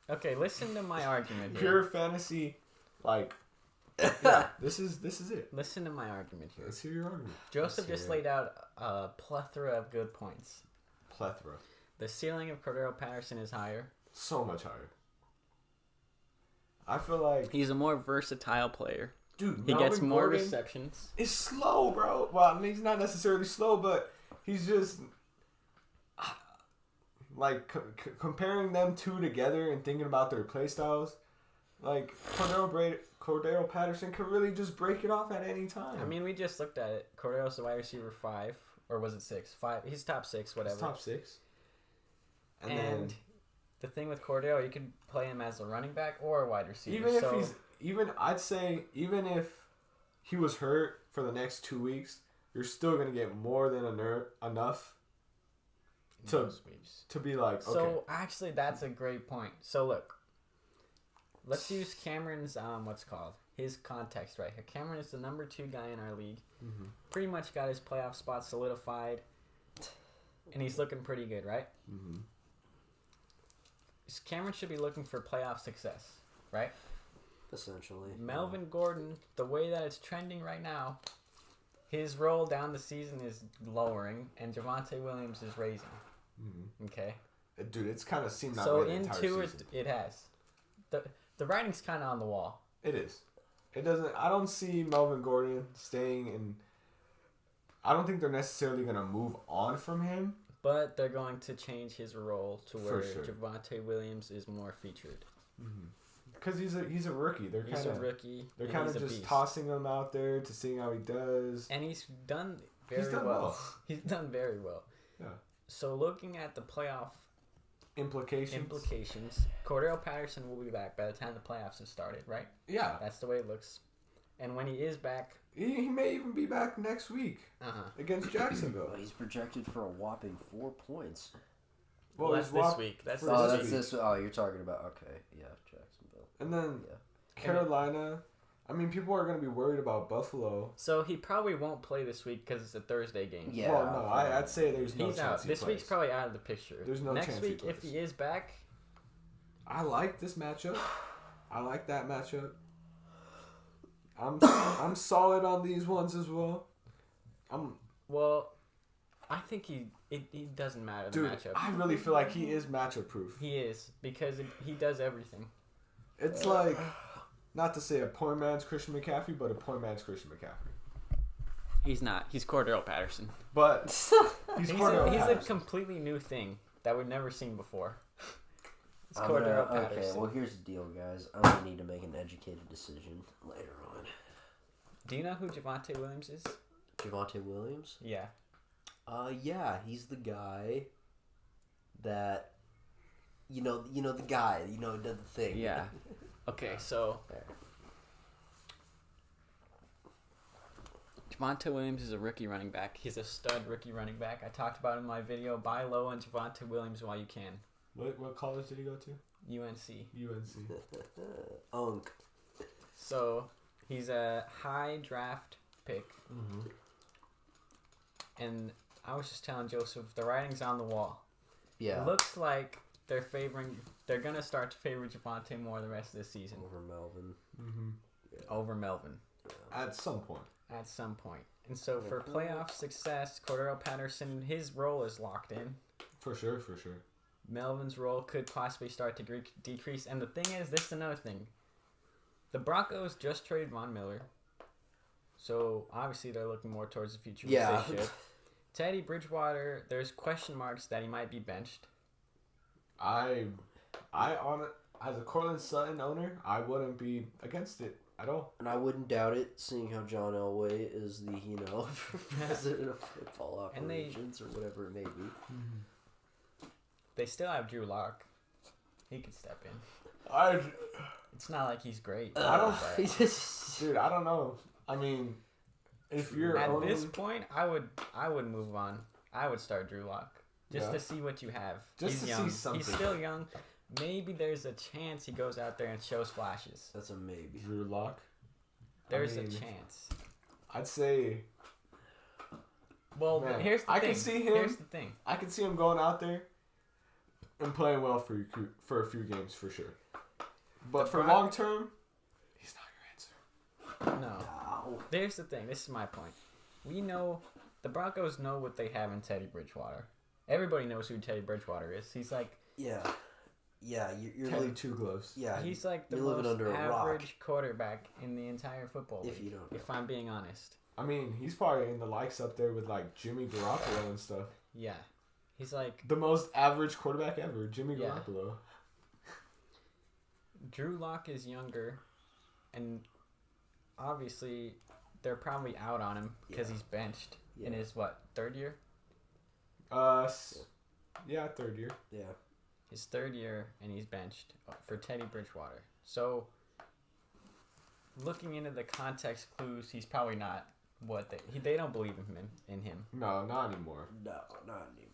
Okay, listen to my argument here. Pure fantasy, like, yeah, this is it. Listen to my argument here. Let's hear your argument. Joseph just laid out a plethora of good points. Plethora. The ceiling of Cordero Patterson is higher. So much higher. I feel like He's a more versatile player. dude, He gets Melvin more Gordon receptions. is slow, bro. Well, I mean, he's not necessarily slow, but he's just like comparing them two together and thinking about their play styles. Like Cordero Patterson can really just break it off at any time. I mean, we just looked at it. Cordero's the wide receiver 5, or was it 6? 5. He's top 6, whatever. He's top 6. And And then, the thing with Cordero, you can play him as a running back or a wide receiver. I'd say even if he was hurt for the next 2 weeks, you're still gonna get more than enough to be like, okay. So actually, that's a great point. So look, let's use Cameron's his context right here. Cameron is the number 2 guy in our league. Mm-hmm. Pretty much got his playoff spot solidified, and he's looking pretty good, right? Mm-hmm. Cameron should be looking for playoff success, right? Essentially. Melvin Gordon, the way that it's trending right now, his role down the season is lowering, and Devonte Williams is raising. Mm-hmm. Okay. Dude, it's kind of seemed that So way the entire season. it has. The writing's kind of on the wall. It is. It doesn't. I don't see Melvin Gordon staying in. I don't think they're necessarily going to move on from him. But they're going to change his role to where For sure. Devonte Williams is more featured. Because he's a rookie. He's a rookie. They're kind of just tossing him out there to see how he does. And he's done very well. He's done very well. Yeah. So looking at the playoff Implications. Cordero Patterson will be back by the time the playoffs have started, right? Yeah. That's the way it looks. And when he is back, He may even be back next week against Jacksonville. He's projected for a whopping 4 points. well, that's this week. That's this this week. Oh, you're talking about, okay. Yeah, Jacksonville. And then Yeah. Carolina. I mean, people are going to be worried about Buffalo. So he probably won't play this week because it's a Thursday game. Yeah. Well, no, I'd say there's no He's chance out. he This plays. week's probably out of the picture. There's no Next chance he week, if plays. he is back, I like this matchup. I like that matchup. I'm solid on these ones as well. I think it doesn't matter the Dude, matchup. I really feel like he is matchup proof. He is because he does everything. It's like, not to say a poor man's Christian McCaffrey, but a poor man's Christian McCaffrey. He's not. He's Cordero Patterson. But he's Cordero He's a Patterson. completely new thing that we've never seen before. It's Cordero Patterson. Okay, well, here's the deal, guys. I'm going to need to make an educated decision later on. Do you know who Devonte Williams is? Devonte Williams? Yeah. Yeah, he's the guy that, the guy, did the thing. Yeah. Okay, so Devonte Williams is a rookie running back. He's a stud rookie running back. I talked about it in my video. Buy low on Devonte Williams while you can. What college did he go to? UNC. Unk. So he's a high draft pick. Mm-hmm. And I was just telling Joseph, the writing's on the wall. Yeah. It looks like they're going to start to favor Devontae more the rest of the season. Over Melvin. Mm-hmm. Yeah. Over Melvin. At some point. At some point. And so for playoff success, Cordero Patterson, his role is locked in. For sure. Melvin's role could possibly start to decrease. And the thing is, this is another thing. The Broncos just traded Von Miller. So obviously they're looking more towards the future. Yeah. Which they should. Teddy Bridgewater, there's question marks that he might be benched. I on it as a Cortland Sutton owner, I wouldn't be against it at all. And I wouldn't doubt it, seeing how John Elway is the, president of football operations or whatever it may be. They still have Drew Lock. He could step in. It's not like he's great. I don't know. I mean, if you're at this point, I would move on. I would start Drew Lock just to see what you have. Just he's to young. see something. He's still young. Maybe there's a chance he goes out there and shows flashes. That's a maybe. Drew Lock. There's a chance. I'd say. Well, man, here's the thing. I can see him. Here's the thing. I can see him going out there and playing well for a few games for sure. But for Brock- long term, he's not your answer. No. There's the thing. This is my point. We know the Broncos know what they have in Teddy Bridgewater. Everybody knows who Teddy Bridgewater is. He's like Yeah, you're Teddy li- two gloves. yeah. he's like the you're living most under a rock. average quarterback in the entire football league. If you don't know. If I'm being honest. I mean, he's probably in the likes up there with like Jimmy Garoppolo and stuff. Yeah. He's like The most average quarterback ever, Jimmy Yeah. Garoppolo. Drew Lock is younger, and obviously they're probably out on him because he's benched in his third year? Yeah, third year. Yeah. His third year, and he's benched for Teddy Bridgewater. So, looking into the context clues, he's probably not what they don't believe in him. No, not anymore. No, not anymore.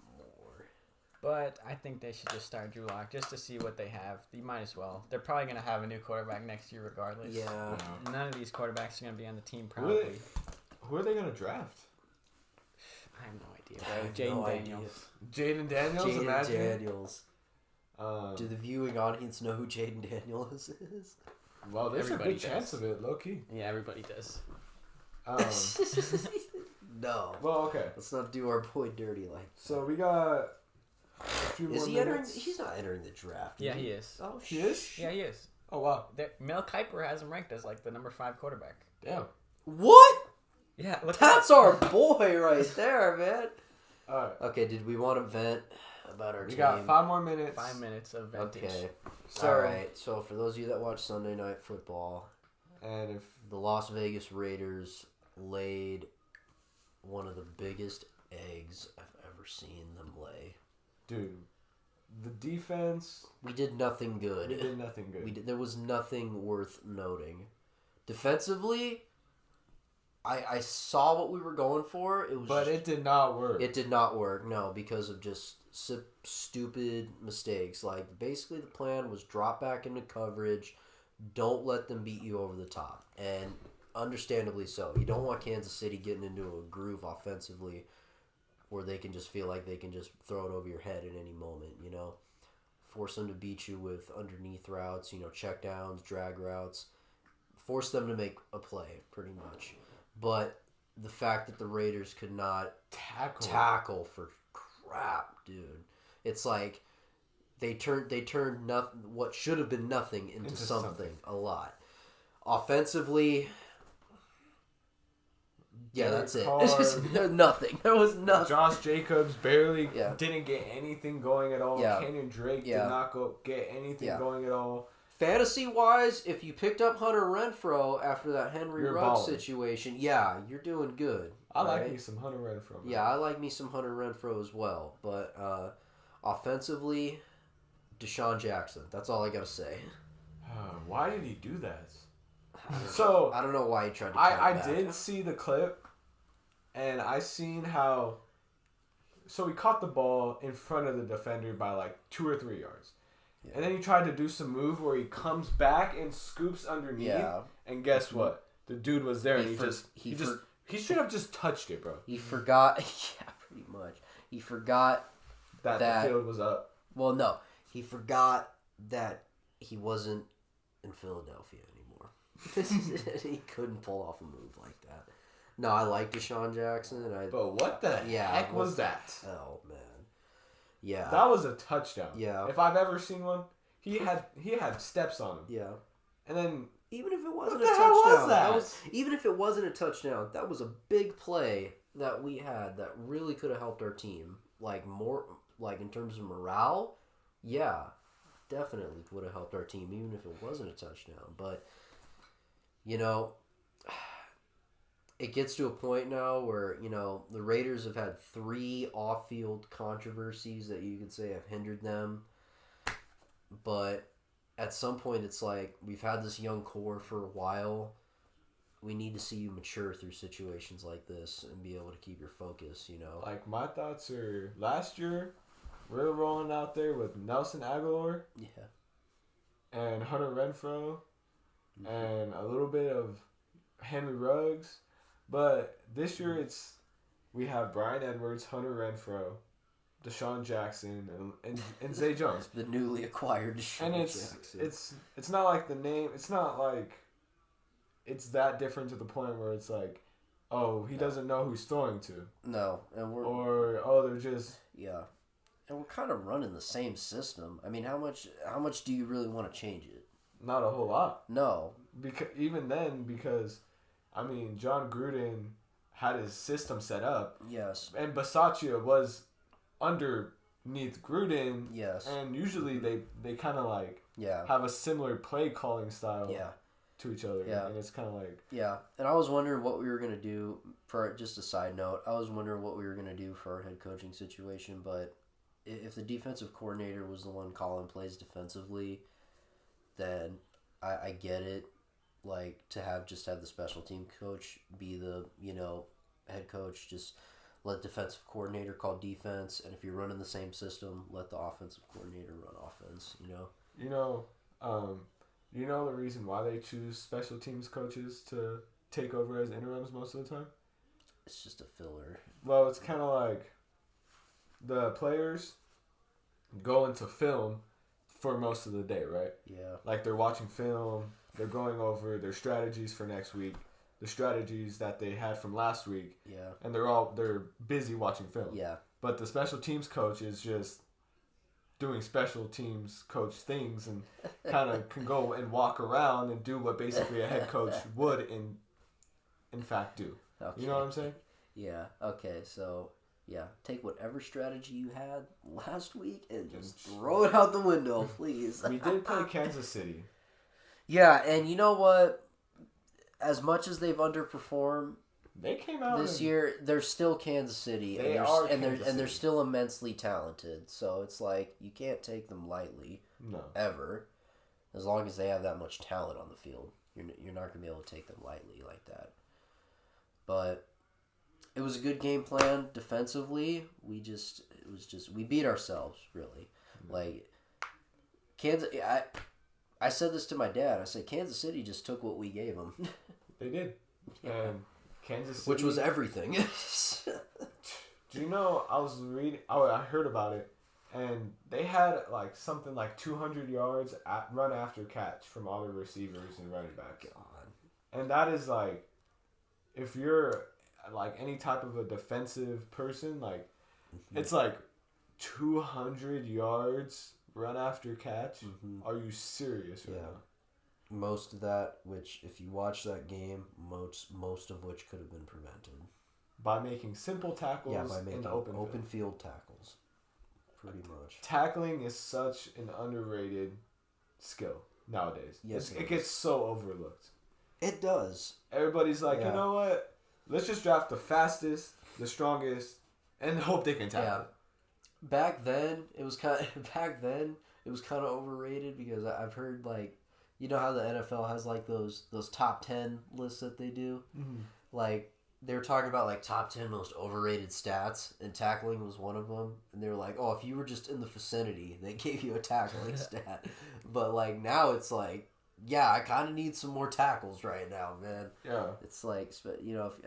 But I think they should just start Drew Lock just to see what they have. You might as well. They're probably going to have a new quarterback next year regardless. Yeah. None of these quarterbacks are going to be on the team probably. Who are they gonna draft? I have no idea, I bro. have Jaden no Daniels. Jaden Daniels. Jaden Imagine. Daniels. Um, Do the viewing audience know who Jaden Daniels is? well, there's Everybody a good chance does. of it, low key. Yeah, everybody does. No. Well, okay. Let's not do our boy dirty like. So we got a few Is more he entering? minutes. He's not entering the draft. Yeah, is he is. Oh, He is? Yeah, he is. Oh wow. Mel Kiper has him ranked as like the number 5 quarterback. Damn. What? Yeah, look That's our boy right there, man. All right. Okay, did we want to vent about our We team? got 5 more minutes. 5 minutes of vintage. Okay. So, All right. So for those of you that watch Sunday Night Football, And if the Las Vegas Raiders laid one of the biggest eggs I've ever seen them lay. dude, the defense, We did nothing good. we did nothing good. There was nothing worth noting. Defensively, I saw what we were going for. It was, But just, it did not work. it did not work. No, because of just stupid mistakes. Like basically, the plan was drop back into coverage. Don't let them beat you over the top, and understandably so. You don't want Kansas City getting into a groove offensively where they can just feel like they can just throw it over your head at any moment, you know? Force them to beat you with underneath routes, you know, check downs, drag routes. Force them to make a play, pretty much. But the fact that the Raiders could not tackle for crap, dude. It's like they turned nothing, what should have been nothing into something a lot. Offensively, yeah, Derek that's it. Carr, It's just, there's nothing. There was nothing. Josh Jacobs barely Yeah. didn't get anything going at all. Yeah. Kenyon Drake Yeah. did not get anything Yeah. going at all. Fantasy-wise, if you picked up Hunter Renfrow after that Henry You're Ruggs balling. situation, yeah, you're doing good. I like right? me some Hunter Renfrow. man. Yeah, I like me some Hunter Renfrow as well. But offensively, Deshaun Jackson. That's all I got to say. Why did he do that? So I don't know why he tried to I cut back. did see the clip, and I seen how. So he caught the ball in front of the defender by like 2 or 3 yards, and then he tried to do some move where he comes back and scoops underneath. Yeah. And guess what? The dude was there, and He he should have just touched it, bro. He forgot. Yeah, pretty much. He forgot That that. the field was up. Well, no, he forgot that he wasn't in Philadelphia anymore. He couldn't pull off a move like that. No, I like Deshaun Jackson. But what the heck was that? Oh man, yeah, That was a touchdown. Yeah. If I've ever seen one, he had steps on him, yeah. and then Even if it wasn't What a the hell touchdown, was that? even if it wasn't a touchdown, that was a big play that we had that really could have helped our team. Like more, like in terms of morale, yeah, definitely would have helped our team, even if it wasn't a touchdown. But you know, it gets to a point now where the Raiders have had 3 off-field controversies that you could say have hindered them, but at some point, it's like, we've had this young core for a while. We need to see you mature through situations like this and be able to keep your focus, like my thoughts are last year, we're rolling out there with Nelson Aguilar Yeah. and Hunter Renfrow and a little bit of Henry Ruggs, but this year we have Brian Edwards, Hunter Renfrow, Deshaun Jackson and Zay Jones. The newly acquired Deshaun Jackson. It's not like the name. It's not like it's that different to the point where it's like, oh, he doesn't know who's throwing to. No, and they're just and we're kind of running the same system. I mean, how much do you really want to change it? Not a whole lot. No, because I mean, John Gruden had his system set up. Yes. And Bisaccia was underneath Gruden. Yes. And usually they kind of like have a similar play calling style to each other. Yeah. And it's kind of like... Yeah. And I was wondering what we were going to do for, just a side note, I was wondering what we were going to do for our head coaching situation, but if the defensive coordinator was the one calling plays defensively, then I get it. Like, to have the special team coach be the, head coach, just let defensive coordinator call defense, and if you're running the same system, let the offensive coordinator run offense, You know the reason why they choose special teams coaches to take over as interims most of the time? It's just a filler. Well, it's kind of like the players go into film for most of the day, right? Yeah. Like they're watching film, they're going over their strategies for next week, the strategies that they had from last week. Yeah. And they're busy watching film. Yeah. But the special teams coach is just doing special teams coach things and kind of can go and walk around and do what basically a head coach would in fact do. Okay. You know what I'm saying? Yeah. Okay. So, yeah, take whatever strategy you had last week and just throw it out the window, please. We did play Kansas City. Yeah, and you know what? As much as they've underperformed, they came out this year, they're still Kansas City, they're still immensely talented. So it's like you can't take them lightly, ever. As long as they have that much talent on the field, you're not gonna be able to take them lightly like that. But it was a good game plan defensively. We beat ourselves really. Like Kansas, I said this to my dad. I said Kansas City just took what we gave them. They did. Yeah. And Kansas City, which was everything. Do you know, I was reading, I heard about it, and they had like something like 200 yards run after catch from all the receivers and running backs. God. And that is like, if you're like any type of a defensive person, like it's like 200 yards run after catch. Mm-hmm. Are you serious right now? Most of that, which if you watch that game, most of which could have been prevented by making simple tackles. Yeah, by making in open field tackles. Pretty much. Tackling is such an underrated skill nowadays. Yes, it gets so overlooked. It does. Everybody's like, you know what? Let's just draft the fastest, the strongest, and hope they can tackle. Yeah. Back then, it was kind of overrated because I've heard like, you know how the NFL has like those top 10 lists that they do? Mm-hmm. Like they were talking about like top 10 most overrated stats, and tackling was one of them. And they were like, oh, if you were just in the vicinity, they gave you a tackling stat. But like now it's like, yeah, I kind of need some more tackles right now, man. Yeah. It's like,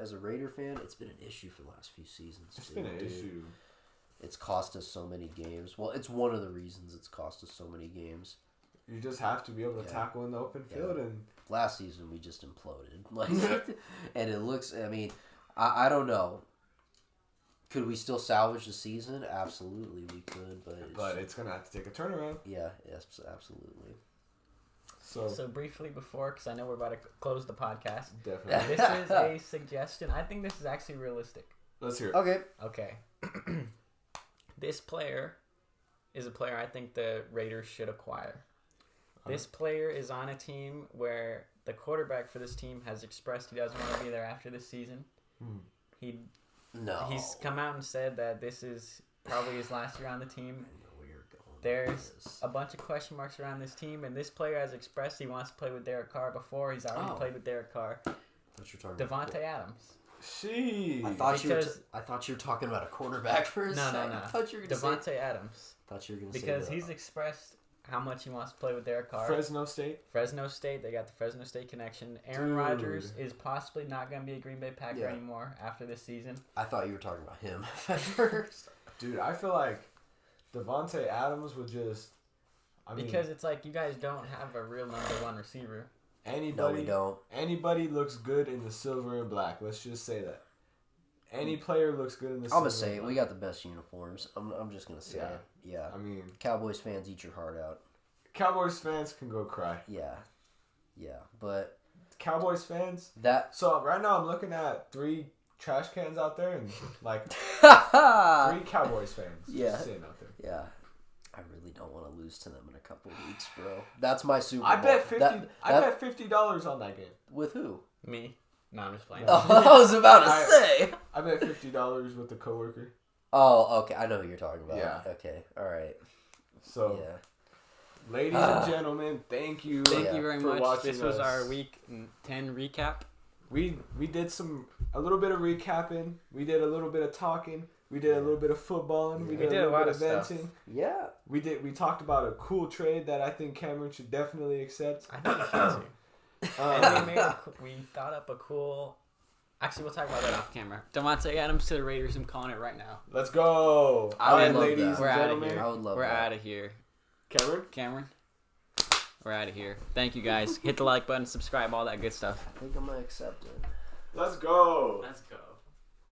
as a Raider fan, it's been an issue for the last few seasons. It's been an issue. It's cost us so many games. Well, it's one of the reasons it's cost us so many games. You just have to be able to tackle in the open field. And last season, we just imploded. And it looks, I don't know. Could we still salvage the season? Absolutely, we could. But it's going to have to take a turnaround. Yeah, yes, absolutely. So briefly before, because I know we're about to close the podcast. Definitely. This is a suggestion. I think this is actually realistic. Let's hear it. Okay. This player is a player I think the Raiders should acquire. This player is on a team where the quarterback for this team has expressed he doesn't want to be there after this season. He's come out and said that this is probably his last year on the team. There's a bunch of question marks around this team, and this player has expressed he wants to play with Derek Carr before. He's already played with Derek Carr. Devonte Adams. I thought you were talking about a quarterback for a second. No. I thought you were going to say Devonte Adams. Thought you were going to say because he's expressed how much he wants to play with Derek Carr. Fresno State. They got the Fresno State connection. Aaron Rodgers is possibly not going to be a Green Bay Packer anymore after this season. I thought you were talking about him at first. Dude, I feel like Devonte Adams would just. Because it's like you guys don't have a real number one receiver. No, we don't. Anybody looks good in the silver and black. Let's just say that. Any player looks good in the silver. I'm gonna say it. We got the best uniforms. I'm just gonna say it. Yeah. I mean, Cowboys fans, eat your heart out. Cowboys fans can go cry. Yeah, but Cowboys fans. That. So right now I'm looking at 3 trash cans out there and like 3 Cowboys fans. Just sitting out there. Yeah. I really don't want to lose to them in a couple of weeks, bro. That's my Super Bowl. I bet $50 on that game. With who? Me. No, I'm just playing. Oh, I was about to say. I bet $50 with a coworker. Oh, okay. I know who you're talking about. Yeah. Okay. All right. So, ladies and gentlemen, thank you. Thank you very for much. watching This was us. our week 10 recap. We did a little bit of recapping. We did a little bit of talking. We did a little bit of footballing. We did a little bit of venting. Yeah. We talked about a cool trade that I think Cameron should definitely accept. I think you should too. And we thought up a cool. Actually, we'll talk about that off camera. Devonte Adams to the Raiders. I'm calling it right now. Let's go. I would love ladies that. and We're outta gentlemen. here. I would love We're that. out of here. Cameron? We're out of here. Thank you guys. Hit the like button, subscribe, all that good stuff. I think I'm gonna accept it. Let's go. Let's go.